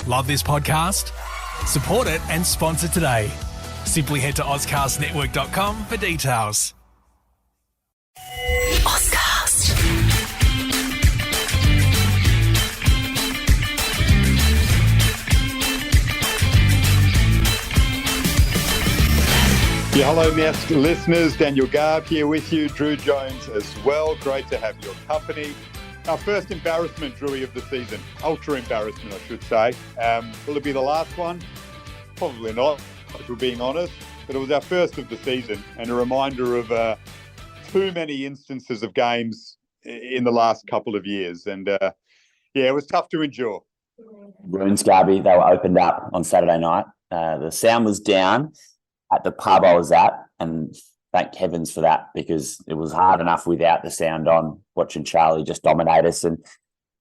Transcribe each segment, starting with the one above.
Love this podcast? Support it and sponsor today. Simply head to ozcastnetwork.com for details. Ozcast. Yeah, hello, Mask listeners. Daniel Garb here with you. Drew Jones as well. Great to have your company. Our first embarrassment, Drewy, of the season. Ultra embarrassment, I should say. Will it be the last one? Probably not, if we're being honest. But it was our first of the season and a reminder of too many instances of games in the last couple of years. And, it was tough to endure. Runes, Garby, they were opened up on Saturday night. The sound was down at the pub I was at, and thank heavens for that, because it was hard enough without the sound on, watching Charlie just dominate us. And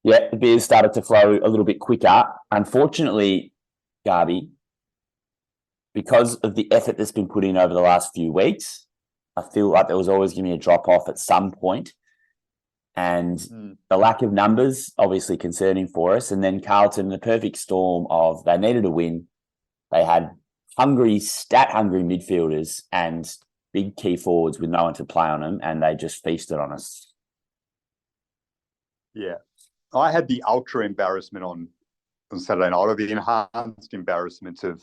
yeah, the beers started to flow a little bit quicker. Unfortunately, Garby, because of the effort that's been put in over the last few weeks, I feel like there was always going to be a drop-off at some point. And the lack of numbers, obviously concerning for us. And then Carlton, the perfect storm of they needed a win. They had stat-hungry midfielders and big key forwards with no one to play on them, and they just feasted on us. Yeah. I had the ultra embarrassment on Saturday night, or the enhanced embarrassment of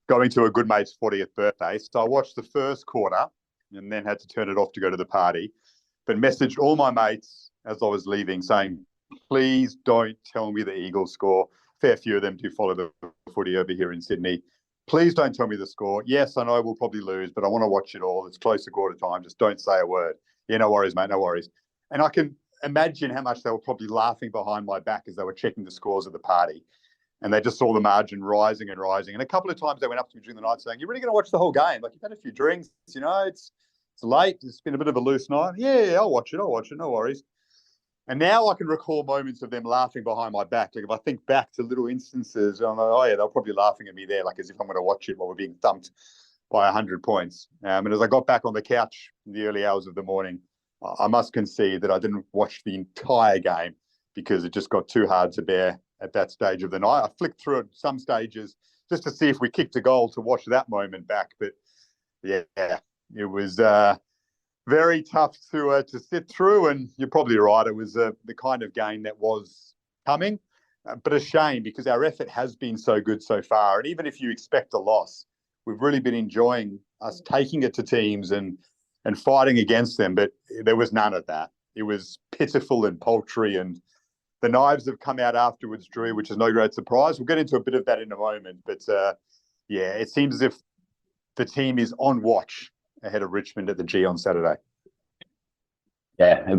going to a good mate's 40th birthday. So I watched the first quarter and then had to turn it off to go to the party, but messaged all my mates as I was leaving saying, please don't tell me the Eagles score. Fair few of them do follow the footy over here in Sydney. Please don't tell me the score. Yes, I know we'll probably lose, but I want to watch it all. It's close to quarter time. Just don't say a word. Yeah, no worries, mate. No worries. And I can imagine how much they were probably laughing behind my back as they were checking the scores at the party. And they just saw the margin rising and rising. And a couple of times they went up to me during the night saying, you're really going to watch the whole game? Like, you've had a few drinks, it's late. It's been a bit of a loose night. Yeah, I'll watch it. No worries. And now I can recall moments of them laughing behind my back. Like, if I think back to little instances, I'm like, oh yeah, they're probably laughing at me there, like as if I'm going to watch it while we're being thumped by 100 points. And as I got back on the couch in the early hours of the morning, I must concede that I didn't watch the entire game because it just got too hard to bear at that stage of the night. I flicked through it some stages just to see if we kicked a goal to watch that moment back. But yeah, it was very tough to sit through, and you're probably right. It was the kind of game that was coming, but a shame because our effort has been so good so far. And even if you expect a loss, we've really been enjoying us taking it to teams and fighting against them. But there was none of that. It was pitiful and paltry, and the knives have come out afterwards, Drew, which is no great surprise. We'll get into a bit of that in a moment. But it seems as if the team is on watch ahead of Richmond at the G on Saturday. Yeah,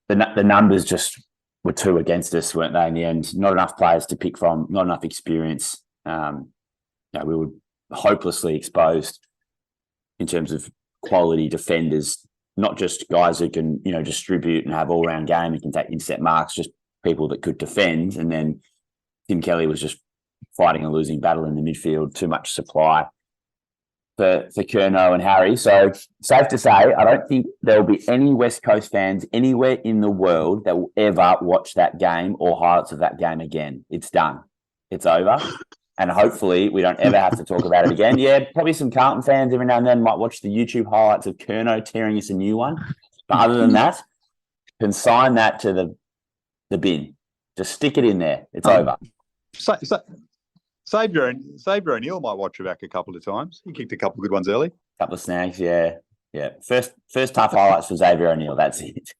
the numbers just were too against us, weren't they, in the end? Not enough players to pick from, not enough experience. We were hopelessly exposed in terms of quality defenders, not just guys who can, distribute and have all-round game and can take intercept marks, just people that could defend. And then Tim Kelly was just fighting a losing battle in the midfield, too much supply for Curnow and Harry. So safe to say, I don't think there will be any West Coast fans anywhere in the world that will ever watch that game or highlights of that game again. It's done. It's over. And hopefully we don't ever have to talk about it again. Yeah, probably some Carlton fans every now and then might watch the YouTube highlights of Curnow tearing us a new one. But other than that, consign that to the bin. Just stick it in there. It's over. Xavier O'Neill might watch it back a couple of times. He kicked a couple of good ones early. A couple of snags, yeah. First tough highlights for Xavier O'Neill. That's it.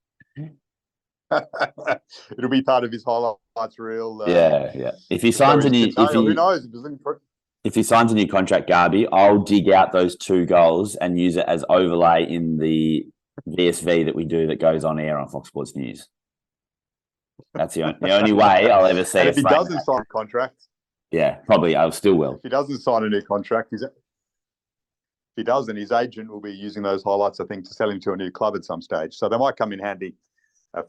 It'll be part of his highlights reel. Yeah. If he signs who knows? If he signs a new contract, Garby, I'll dig out those 2 goals and use it as overlay in the VSV that we do that goes on air on Fox Sports News. That's the only way I'll ever see. And if he doesn't sign a contract. Yeah, probably. I still will. If he doesn't sign a new contract, if he doesn't, his agent will be using those highlights, I think, to sell him to a new club at some stage. So they might come in handy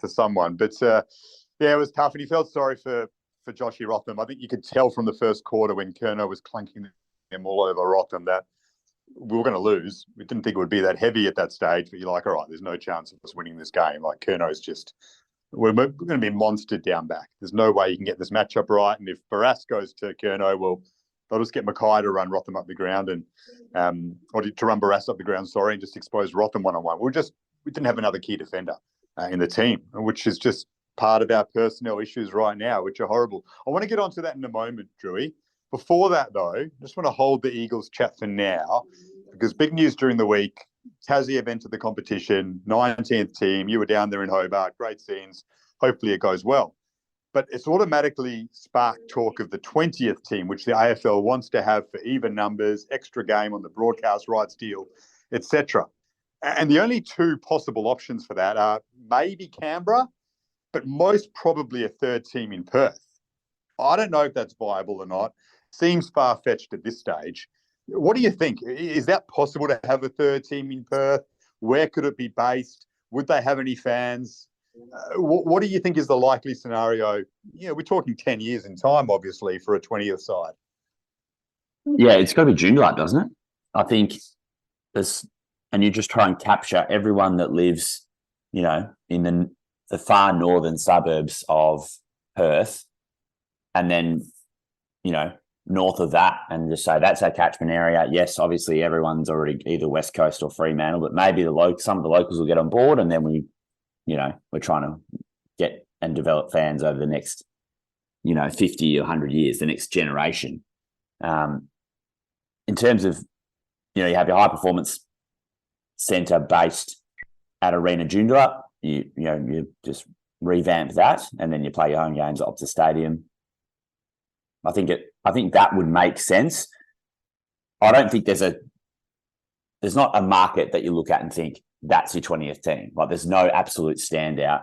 for someone. But it was tough, and he felt sorry for Joshy Rotham. I think you could tell from the first quarter when Curnow was clunking him all over Rotham that we were going to lose. We didn't think it would be that heavy at that stage, but you're like, all right, there's no chance of us winning this game. Like, Curnow's just we're going to be monstered down back. There's no way you can get this matchup right. And if Barras goes to Curnow, well, they'll just get Mackay to run Rotham up the ground or to run Barras up the ground, and just expose Rotham one-on-one. We didn't have another key defender in the team, which is just part of our personnel issues right now, which are horrible. I want to get onto that in a moment, Drewy. Before that, though, I just want to hold the Eagles chat for now, because big news during the week. Tassie have entered the competition, 19th team. You were down there in Hobart. Great scenes. Hopefully it goes well. But it's automatically sparked talk of the 20th team, which the AFL wants to have for even numbers, extra game on the broadcast rights deal, etc. And the only two possible options for that are maybe Canberra, but most probably a third team in Perth. I don't know if that's viable or not. Seems far-fetched at this stage. What do you think? Is that possible to have a third team in Perth? Where could it be based? Would they have any fans? What do you think is the likely scenario? We're talking 10 years in time, obviously, for a 20th side. Yeah, it's got to be Joondalup, doesn't it? I think and you just try and capture everyone that lives, in the far northern suburbs of Perth, and then, north of that, and just say that's our catchment area. Yes, obviously everyone's already either West Coast or Fremantle, but maybe some of the locals will get on board, and then we're trying to get and develop fans over the next, 50 or 100 years, the next generation. In terms of, you have your high performance centre based at Arena Joondalup. You just revamp that, and then you play your home games at Optus Stadium. I think that would make sense. I don't think there's not a market that you look at and think that's your 20th team. Like, there's no absolute standout.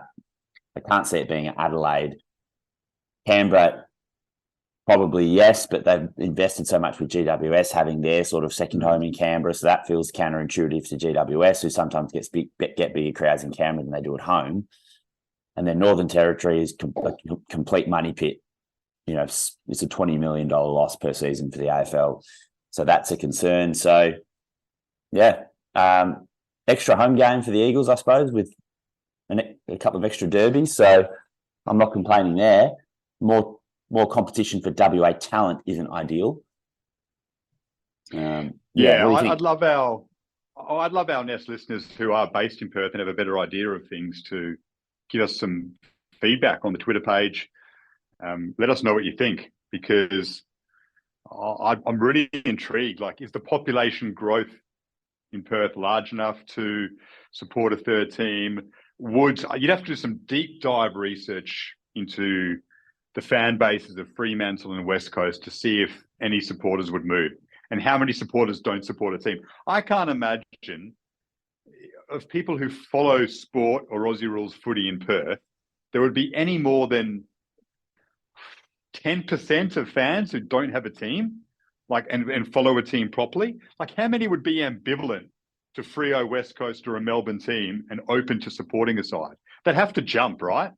I can't see it being Adelaide. Canberra, probably yes, but they've invested so much with GWS having their sort of second home in Canberra, so that feels counterintuitive to GWS, who sometimes get bigger crowds in Canberra than they do at home. And then Northern Territory is a complete money pit. It's a $20 million loss per season for the AFL. So that's a concern. So, yeah, extra home game for the Eagles, I suppose, with a couple of extra derbies. So I'm not complaining there. More competition for WA talent isn't ideal. I'd love our Nest listeners who are based in Perth and have a better idea of things to give us some feedback on the Twitter page. Let us know what you think, because I'm really intrigued. Like, is the population growth in Perth large enough to support a third team? You'd have to do some deep dive research into the fan bases of Fremantle and West Coast to see if any supporters would move, and how many supporters don't support a team. I can't imagine, of people who follow sport or Aussie rules footy in Perth, there would be any more than 10% of fans who don't have a team, and follow a team properly. Like, how many would be ambivalent to Freo, West Coast, or a Melbourne team and open to supporting a side? They'd have to jump, right?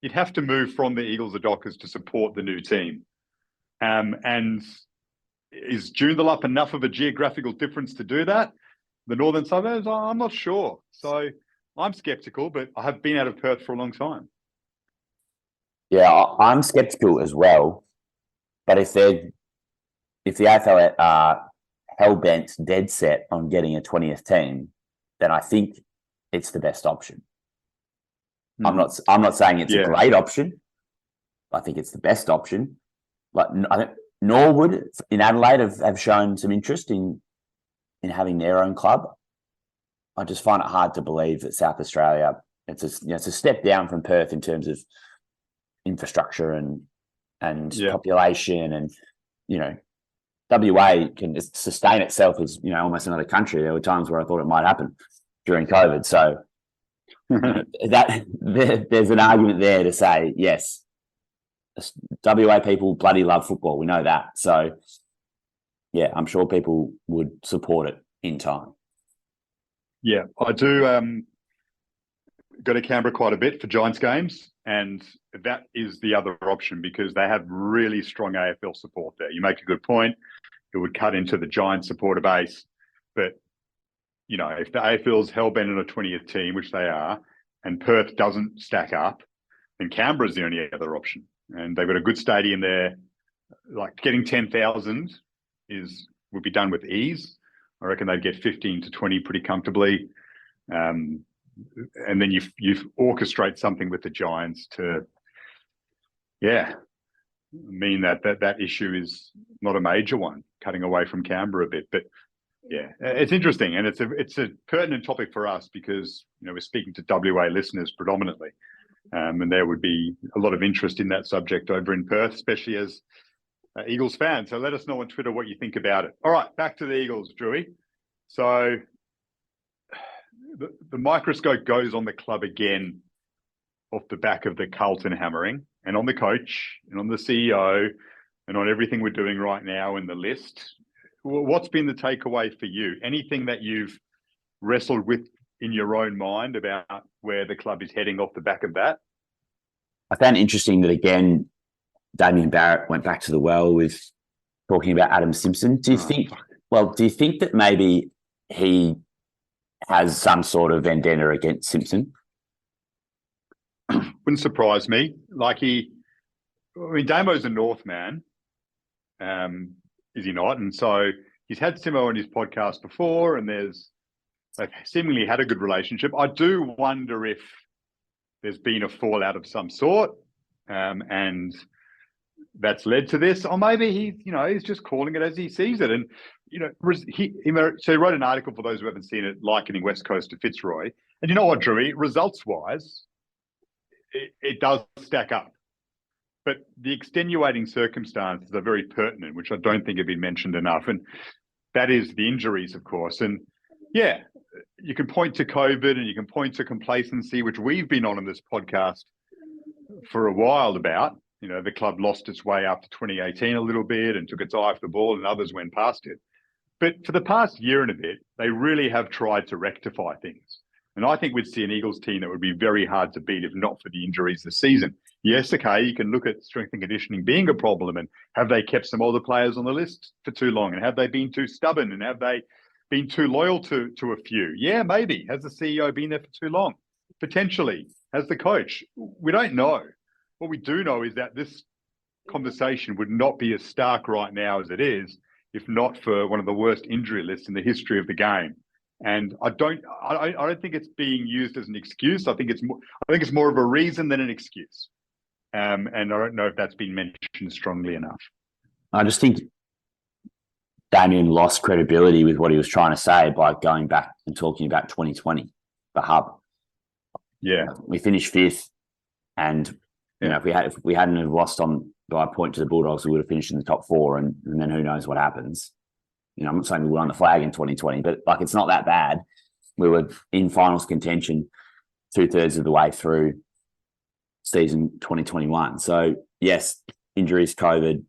You'd have to move from the Eagles or Dockers to support the new team. And is Joondalup enough of a geographical difference to do that? The northern suburbs, I'm not sure. So I'm sceptical, but I have been out of Perth for a long time. Yeah, I'm sceptical as well. But if the AFL are hell-bent, dead set on getting a 20th team, then I think it's the best option. I'm not saying it's a great option. I think it's the best option. Like, I think Norwood in Adelaide have shown some interest in having their own club. I just find it hard to believe that South Australia, it's a step down from Perth in terms of infrastructure and population, and WA can sustain itself as almost another country. There were times where I thought it might happen during COVID. So there's an argument there to say yes, WA people bloody love football. We know that. So yeah, I'm sure people would support it in time. Yeah, I do go to Canberra quite a bit for Giants games, and that is the other option because they have really strong AFL support there. You make a good point. It would cut into the Giants supporter base. But, if the AFL's hell-bent on a 20th team, which they are, and Perth doesn't stack up, then Canberra's the only other option. And they've got a good stadium there. Like getting 10,000 would be done with ease. I reckon they'd get 15 to 20 pretty comfortably. And then you orchestrate something with the Giants to, mean that issue is not a major one, cutting away from Canberra a bit. But yeah, it's interesting, and it's a pertinent topic for us because we're speaking to WA listeners predominantly, and there would be a lot of interest in that subject over in Perth, especially as Eagles fans. So let us know on Twitter what you think about it. All right, back to the Eagles, Drewy. So the microscope goes on the club again off the back of the Carlton hammering, and on the coach, and on the CEO, and on everything we're doing right now in the list. What's been the takeaway for you? Anything that you've wrestled with in your own mind about where the club is heading off the back of that? I found it interesting that, again, Damien Barrett went back to the well with talking about Adam Simpson. Do you think that maybe he has some sort of vendetta against Simpson? Wouldn't surprise me. Damo's a North man, is he not? And so he's had Simo on his podcast before, and they've seemingly had a good relationship. I do wonder if there's been a fallout of some sort, and that's led to this, or maybe he's just calling it as he sees it. And he wrote an article, for those who haven't seen it, likening West Coast to Fitzroy. And you know what, Drewy? Results-wise, it does stack up. But the extenuating circumstances are very pertinent, which I don't think have been mentioned enough. And that is the injuries, of course. And yeah, you can point to COVID and you can point to complacency, which we've been on in this podcast for a while about. The club lost its way after 2018 a little bit and took its eye off the ball, and others went past it. But for the past year and a bit, they really have tried to rectify things. And I think we'd see an Eagles team that would be very hard to beat if not for the injuries this season. Yes, okay, you can look at strength and conditioning being a problem, and have they kept some older players on the list for too long? And have they been too stubborn? And have they been too loyal to a few? Yeah, maybe. Has the CEO been there for too long? Potentially. Has the coach? We don't know. What we do know is that this conversation would not be as stark right now as it is if not for one of the worst injury lists in the history of the game. And I don't think it's being used as an excuse. I think it's more of a reason than an excuse. And I don't know if that's been mentioned strongly enough. I just think Damien lost credibility with what he was trying to say by going back and talking about 2020, the hub. Yeah, we finished fifth, and if we hadn't have lost by a point to the Bulldogs, we would have finished in the top four, and then who knows what happens. I'm not saying we won the flag in 2020, but it's not that bad. We were in finals contention 2/3 of the way through season 2021. So yes, injuries, COVID,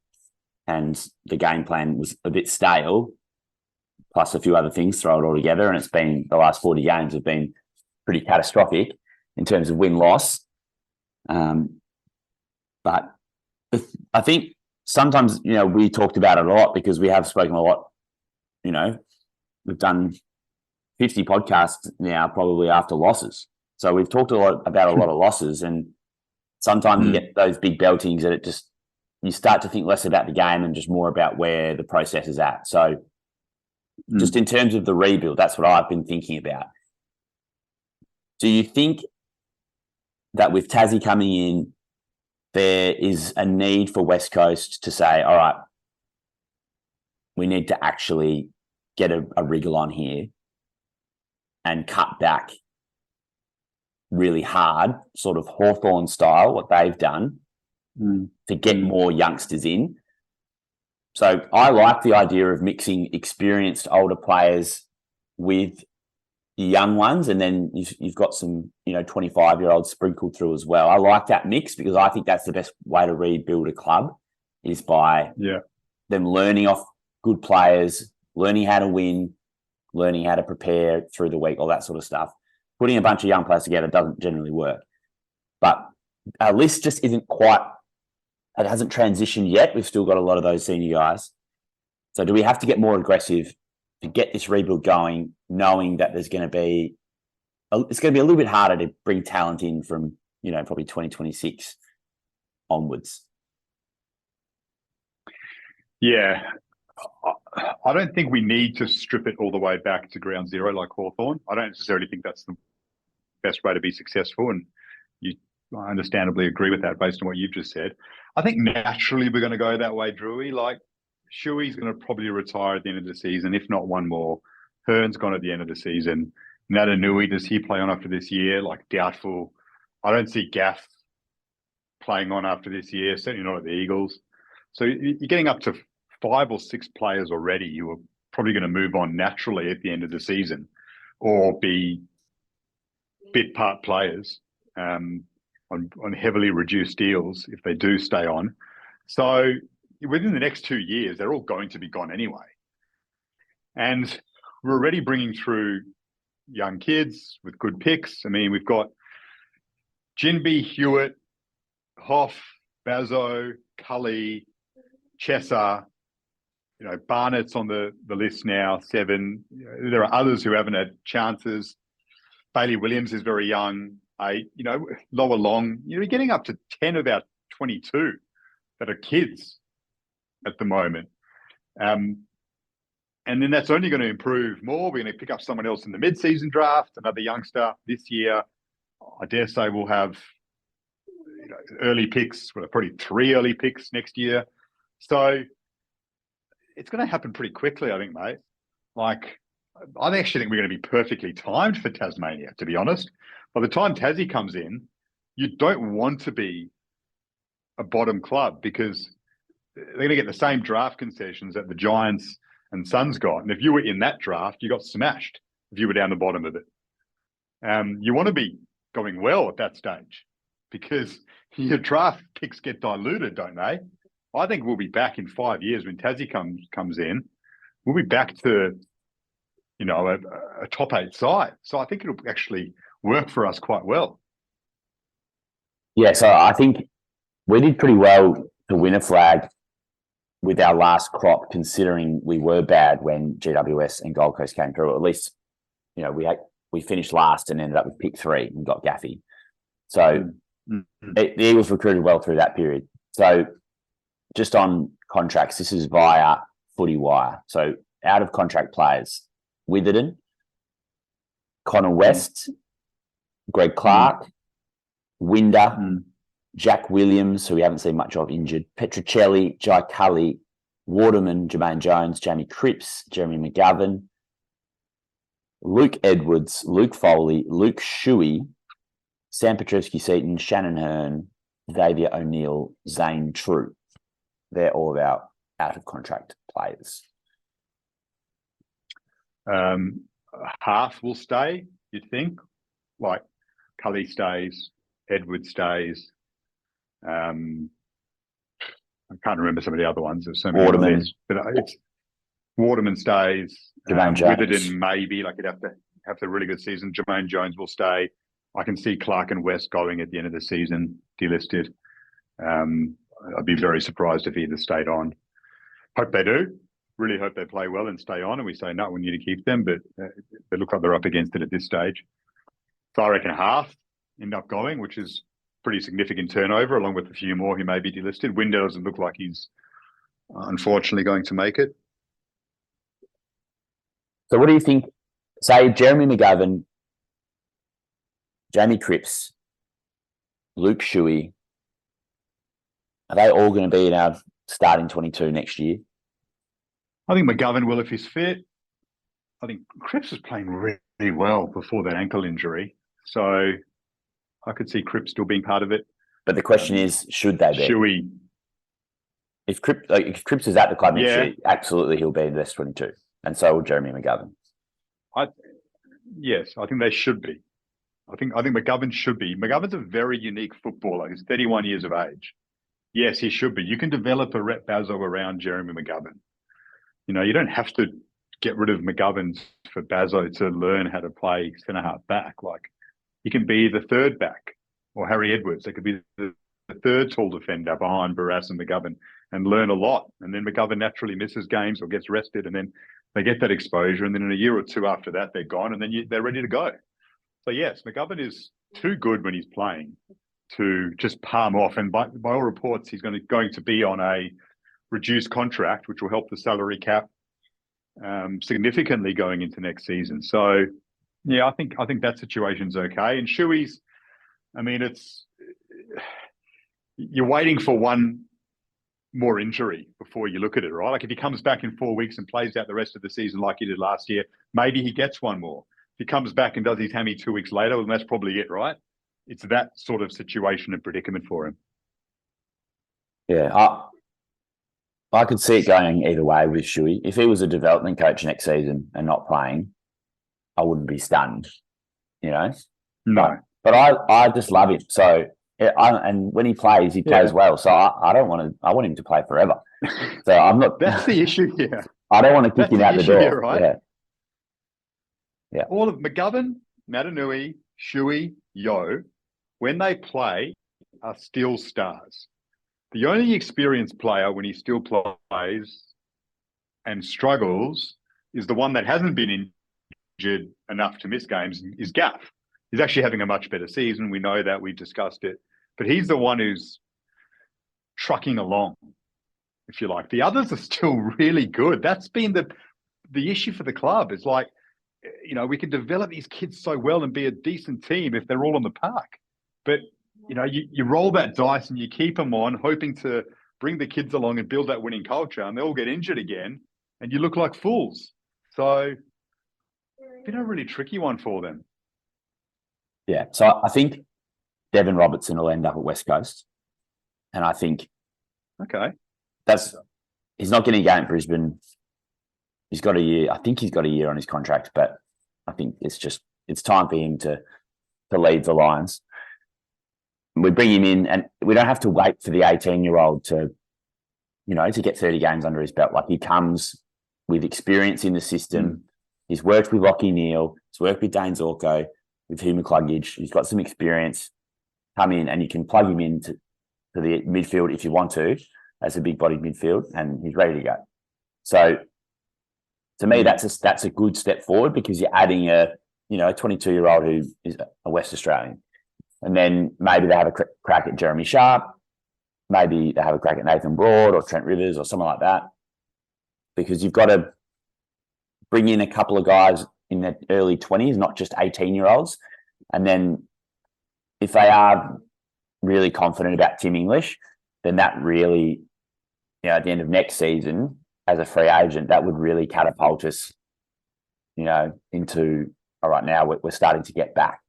and the game plan was a bit stale, plus a few other things, throw it all together. And it's been, the last 40 games have been pretty catastrophic in terms of win-loss. But I think sometimes, we talked about it a lot because we have spoken a lot. We've done 50 podcasts now, probably after losses. So we've talked about a lot of losses, and sometimes you get those big beltings that you start to think less about the game and just more about where the process is at. So just in terms of the rebuild, that's what I've been thinking about. Do you think that with Tassie coming in, there is a need for West Coast to say, all right, we need to actually get a wriggle on here and cut back really hard, sort of Hawthorn style, what they've done to get more youngsters in? So I like the idea of mixing experienced older players with young ones, and then you've got some 25-year-olds sprinkled through as well. I like that mix because I think that's the best way to rebuild a club, is by them learning off good players, learning how to win, learning how to prepare through the week, all that sort of stuff. Putting a bunch of young players together doesn't generally work. But our list just isn't quite, it hasn't transitioned yet. We've still got a lot of those senior guys. So do we have to get more aggressive to get this rebuild going, knowing that there's going to be it's going to be a little bit harder to bring talent in from, probably 2026 onwards. Yeah. I don't think we need to strip it all the way back to ground zero like Hawthorn. I don't necessarily think that's the best way to be successful. And I understandably agree with that based on what you've just said. I think naturally we're going to go that way, Drewy. Like, Shuey's going to probably retire at the end of the season, if not one more. Hearn's gone at the end of the season. Natanui, does he play on after this year? Like, doubtful. I don't see Gaff playing on after this year, certainly not at the Eagles. So you're getting up to 5 or 6 players already who are probably going to move on naturally at the end of the season or be bit part players on heavily reduced deals if they do stay on. So within the next 2 years, they're all going to be gone anyway. And we're already bringing through young kids with good picks. I mean, we've got Jinby, Hewitt, Hoff, Bazzo, Cully, Chesser, Barnett's on the list now, 7. There are others who haven't had chances. Bailey Williams is very young, 8. Lower long. You're getting up to 10 of our 22 that are kids at the moment. And then that's only going to improve more. We're going to pick up someone else in the mid-season draft, another youngster this year. I dare say we'll have early picks, well, probably 3 early picks next year. So it's going to happen pretty quickly, I think, mate. Like, I actually think we're going to be perfectly timed for Tasmania, to be honest. By the time Tassie comes in, you don't want to be a bottom club because they're going to get the same draft concessions that the Giants and Suns got. And if you were in that draft, you got smashed if you were down the bottom of it. You want to be going well at that stage because your draft picks get diluted, don't they? I think we'll be back in 5 years when Tassie comes in. We'll be back to, a top 8 side. So I think it'll actually work for us quite well. Yeah, so I think we did pretty well to win a flag with our last crop, considering we were bad when GWS and Gold Coast came through. At least, we finished last and ended up with pick 3 and got Gaffey. So the Eagles recruited well through that period. So just on contracts, this is via Footy Wire. So out of contract players, Witherden, Connor West, Greg Clark, Winder, Jack Williams, who we haven't seen much of, injured, Petruccelli, Jai Cully, Waterman, Jermaine Jones, Jamie Cripps, Jeremy McGovern, Luke Edwards, Luke Foley, Luke Shuey, Sam Petrovsky-Seaton, Shannon Hearn, Xavier O'Neill, Zane True. They're all of our out-of-contract players. Half will stay, you'd think. Like, Cully stays, Edward stays. I can't remember some of the other ones. There's so many Waterman. list, but Waterman stays. Jermaine Jones. Witherden maybe, like, he'd have to have a really good season. Jermaine Jones will stay. I can see Clark and West going at the end of the season, delisted. I'd be very surprised if either stayed on. Hope they do. Really hope they play well and stay on. And we say, no, we need to keep them. But they look like they're up against it at this stage. So I reckon half end up going, which is pretty significant turnover, along with a few more who may be delisted. Winder doesn't look like he's unfortunately going to make it. So what do you think? Say Jeremy McGovern, Jamie Cripps, Luke Shuey, are they all going to be in our starting 22 next year? I think McGovern will if he's fit. I think Cripps was playing really well before that ankle injury. So I could see Cripps still being part of it. But the question is, should they be? Shuey. If Cripps is at the club next year, absolutely he'll be in the best 22. And so will Jeremy McGovern. Yes, I think they should be. I think McGovern should be. McGovern's a very unique footballer. He's 31 years of age. Yes, he should be. You can develop a Rhett Bazzo around Jeremy McGovern. You don't have to get rid of McGovern for Bazzo to learn how to play centre-half back. Like, he can be the third back, or Harry Edwards. They could be the third tall defender behind Barras and McGovern and learn a lot. And then McGovern naturally misses games or gets rested, and then they get that exposure. And then in a year or two after that, they're gone, and then they're ready to go. So yes, McGovern is too good when he's playing to just palm off. And by all reports, he's going to be on a reduced contract, which will help the salary cap significantly going into next season. So yeah, I think that situation's okay. And Shuey's, I mean, you're waiting for one more injury before you look at it, right? Like if he comes back in 4 weeks and plays out the rest of the season like he did last year, maybe he gets one more. If he comes back and does his hammy 2 weeks later, well, that's probably it, right? It's that sort of situation and predicament for him. Yeah, I could see it going either way with Shuey. If he was a development coach next season and not playing, I wouldn't be stunned, you know? No. But I just love him. So, and when he plays well. So I want him to play forever. So I'm not. That's the issue here. I don't want to kick him out the door. Here, right? Yeah. All of McGovern, Matanui, Shuey, Yo, when they play, are still stars. The only experienced player when he still plays and struggles is the one that hasn't been injured enough to miss games is Gaff. He's actually having a much better season. We know that. We discussed it. But he's the one who's trucking along, if you like. The others are still really good. That's been the issue for the club. It's like, you know, we can develop these kids so well and be a decent team if they're all on the park. But you know, you roll that dice and you keep them on, hoping to bring the kids along and build that winning culture, and they all get injured again, and you look like fools. So, it's been a really tricky one for them. Yeah. So I think Devon Robertson will end up at West Coast, and I think he's not getting a game at Brisbane. He's got a year. I think he's got a year on his contract, but I think it's time for him to leave the Lions. We bring him in, and we don't have to wait for the 18-year-old to get 30 games under his belt. Like, he comes with experience in the system. He's worked with Lockie Neal. He's worked with Dane Zorko, with Hugh McCluggage. He's got some experience. Come in, and you can plug him into the midfield if you want to, as a big-bodied midfield, and he's ready to go. So, to me, that's a good step forward, because you're adding a 22-year-old who is a West Australian. And then maybe they have a crack at Jeremy Sharp. Maybe they have a crack at Nathan Broad or Trent Rivers or someone like that. Because you've got to bring in a couple of guys in their early 20s, not just 18-year-olds. And then if they are really confident about Tim English, then that really, at the end of next season, as a free agent, that would really catapult us, into, all right, now we're starting to get back.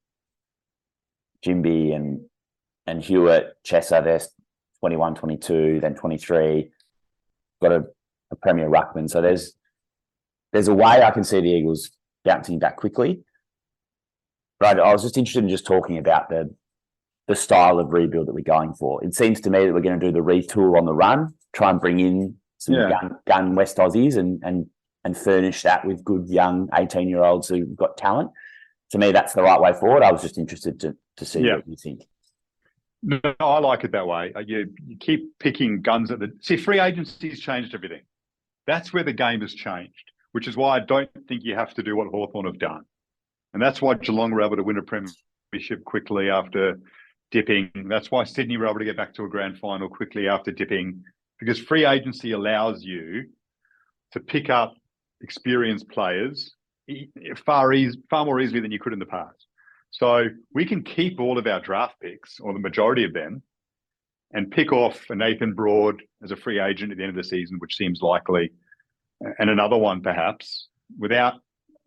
Jimby and Hewitt, Chesser, they're 21, 22, then 23. Got a premier ruckman. So there's a way I can see the Eagles bouncing back quickly. But I was just interested in just talking about the style of rebuild that we're going for. It seems to me that we're going to do the retool on the run, try and bring in some gun West Aussies and furnish that with good young 18-year-olds who've got talent. To me, that's the right way forward. I was just interested to see what you think. No, I like it that way. You keep picking guns at free agency's changed everything. That's where the game has changed, which is why I don't think you have to do what Hawthorn have done. And that's why Geelong were able to win a premiership quickly after dipping. That's why Sydney were able to get back to a grand final quickly after dipping, because free agency allows you to pick up experienced players far more easily than you could in the past. So we can keep all of our draft picks, or the majority of them, and pick off a Nathan Broad as a free agent at the end of the season, which seems likely, and another one perhaps, without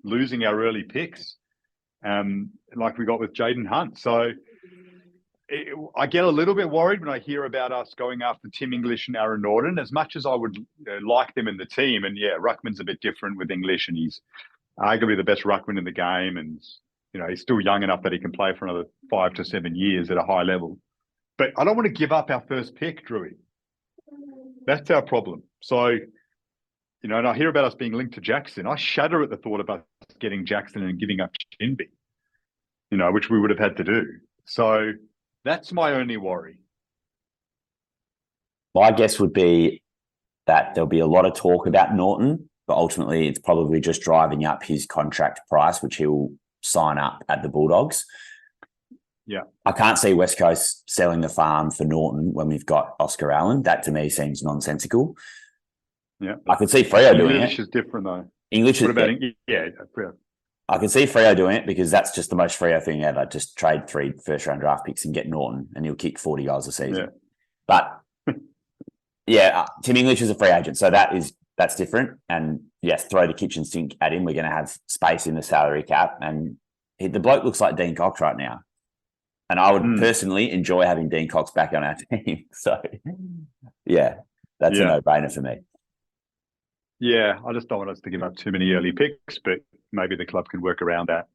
losing our early picks, like we got with Jaden Hunt. So I get a little bit worried when I hear about us going after Tim English and Aaron Norton, as much as I would like them in the team. And Ruckman's a bit different with English, and he's arguably the best ruckman in the game, and he's still young enough that he can play for another 5 to 7 years at a high level. But I don't want to give up our first pick, Drewy. That's our problem. So, and I hear about us being linked to Jackson. I shudder at the thought about getting Jackson and giving up Shinby, which we would have had to do. So that's my only worry. My guess would be that there'll be a lot of talk about Norton, but ultimately it's probably just driving up his contract price, which he'll sign up at the Bulldogs. Yeah. I can't see West Coast selling the farm for Norton when we've got Oscar Allen. That to me seems nonsensical. Yeah. I could see Freo doing it. English is different though. English What is about yeah. I can see Freo doing it because that's just the most Freo thing ever. Just trade 3 first-round draft picks and get Norton, and he'll kick 40 goals a season. Yeah. But Tim English is a free agent, so that's different. And yes, throw the kitchen sink at him. We're going to have space in the salary cap, and the bloke looks like Dean Cox right now. And I would personally enjoy having Dean Cox back on our team. So, yeah, that's a no-brainer for me. Yeah, I just don't want us to give up too many early picks, but maybe the club can work around that.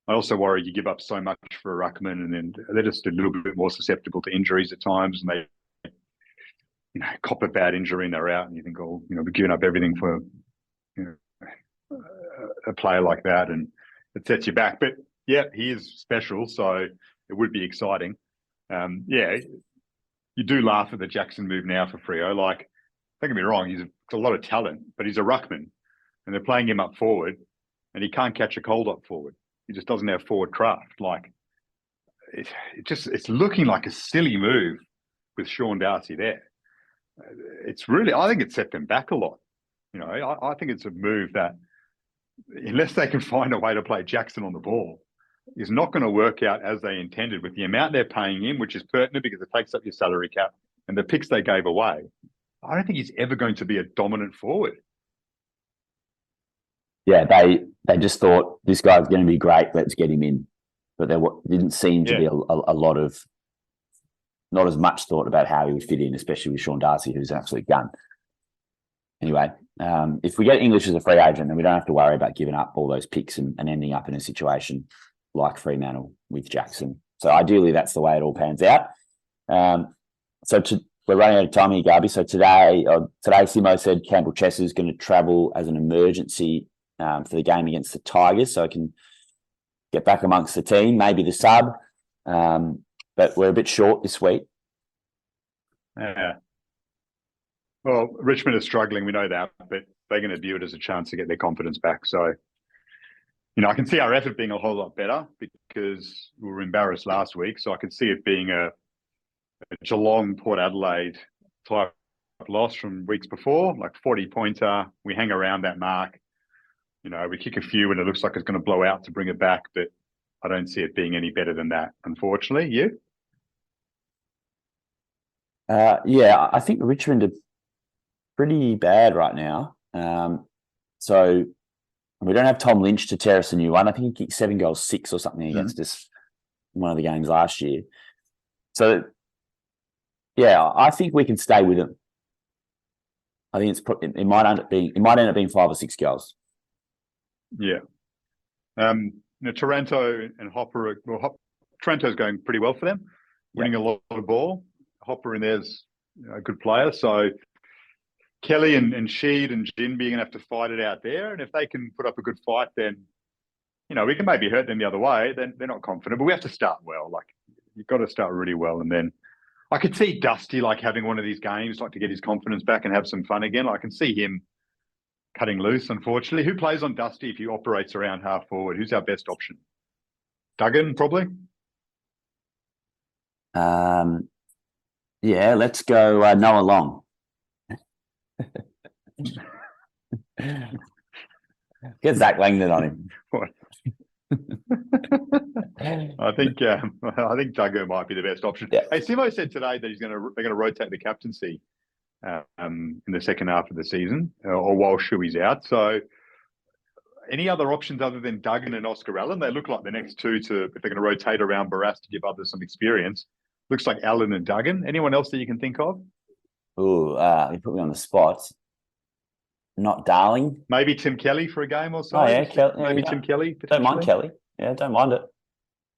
I also worry you give up so much for a ruckman, and then they're just a little bit more susceptible to injuries at times, and they, cop a bad injury and they're out, and you think, oh, we're giving up everything for, a player like that, and it sets you back. But yeah, he is special, so it would be exciting. You do laugh at the Jackson move now for Freo. Like, don't get me wrong, he's a lot of talent, but he's a ruckman, and they're playing him up forward, and he can't catch a cold up forward. He just doesn't have forward craft. Like, it's looking like a silly move with Sean Darcy there. It's really, I think it set them back a lot. I think it's a move that, unless they can find a way to play Jackson on the ball, is not going to work out as they intended with the amount they're paying him, which is pertinent because it takes up your salary cap, and the picks they gave away. I don't think he's ever going to be a dominant forward. Yeah, they just thought this guy's going to be great. Let's get him in, but there didn't seem to be a lot of, not as much thought about how he would fit in, especially with Sean Darcy, who's an absolute gun. Anyway, if we get English as a free agent, then we don't have to worry about giving up all those picks and ending up in a situation like Fremantle with Jackson. So ideally, that's the way it all pans out. We're running out of time here, Garby. So today Simo said Campbell Chess is going to travel as an emergency for the game against the Tigers, so I can get back amongst the team, maybe the sub. But we're a bit short this week. Yeah. Well, Richmond is struggling, we know that, but they're going to view it as a chance to get their confidence back. So, I can see our effort being a whole lot better because we were embarrassed last week. So I could see it being a Geelong, Port Adelaide type loss from weeks before, like 40-pointer. We hang around that mark. We kick a few and it looks like it's going to blow out to bring it back, but I don't see it being any better than that, unfortunately. You? I think Richmond are pretty bad right now. So we don't have Tom Lynch to tear us a new one. I think he kicked 7 goals, 6 or something against us in one of the games last year. So, I think we can stay with him. I think it might end up being 5 or 6 goals. Yeah. Taranto and Hopper. Taranto's going pretty well for them, winning a lot of ball. Hopper in there's a good player. So Kelly and Sheed and Jinby are going to have to fight it out there. And if they can put up a good fight, then, we can maybe hurt them the other way. Then they're not confident, but we have to start well. Like, you've got to start really well. And then I could see Dusty having one of these games, to get his confidence back and have some fun again. I can see him cutting loose, unfortunately. Who plays on Dusty if he operates around half forward? Who's our best option? Duggan, probably? Let's go Noah Long. Get Zach Langdon on him. I think Duggan might be the best option. Yeah. Hey, Simo said today that they're going to rotate the captaincy in the second half of the season, or while Shuey's out. So, any other options other than Duggan and Oscar Allen? They look like the next two if they're going to rotate around Barras to give others some experience. Looks like Allen and Duggan. Anyone else that you can think of? Oh, you put me on the spot. Not Darling. Maybe Tim Kelly for a game or so. Oh yeah, Tim Kelly. Don't mind Kelly. Yeah, don't mind it.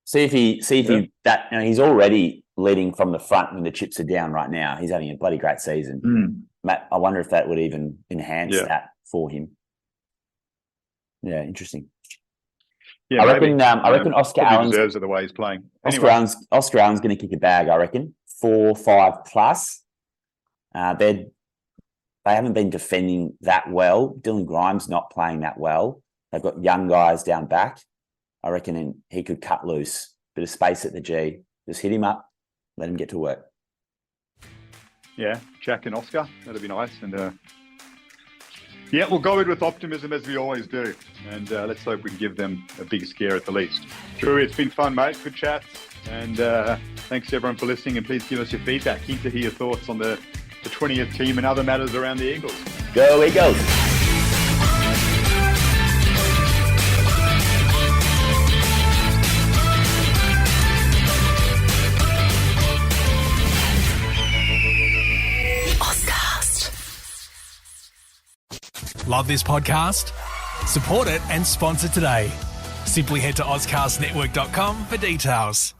See if he's already leading from the front when the chips are down right now. He's having a bloody great season. Matt, I wonder if that would even enhance that for him. Yeah, interesting. Yeah, I reckon Oscar Allen deserves it the way he's playing. Oscar Allen's going to kick a bag. I reckon 4-5 plus. They haven't been defending that well. Dylan Grimes not playing that well. They've got young guys down back. I reckon he could cut loose, bit of space at the G, just hit him up, let him get to work. Yeah, Jack and Oscar, that'd be nice. And yeah, we'll go in with optimism as we always do. And let's hope we can give them a big scare at the least. Drew, it's been fun, mate. Good chat. And thanks everyone for listening. And please give us your feedback. Keen to hear your thoughts on the 20th team and other matters around the Eagles. Go Eagles! Love this podcast? Support it and sponsor today. Simply head to ozcastnetwork.com for details.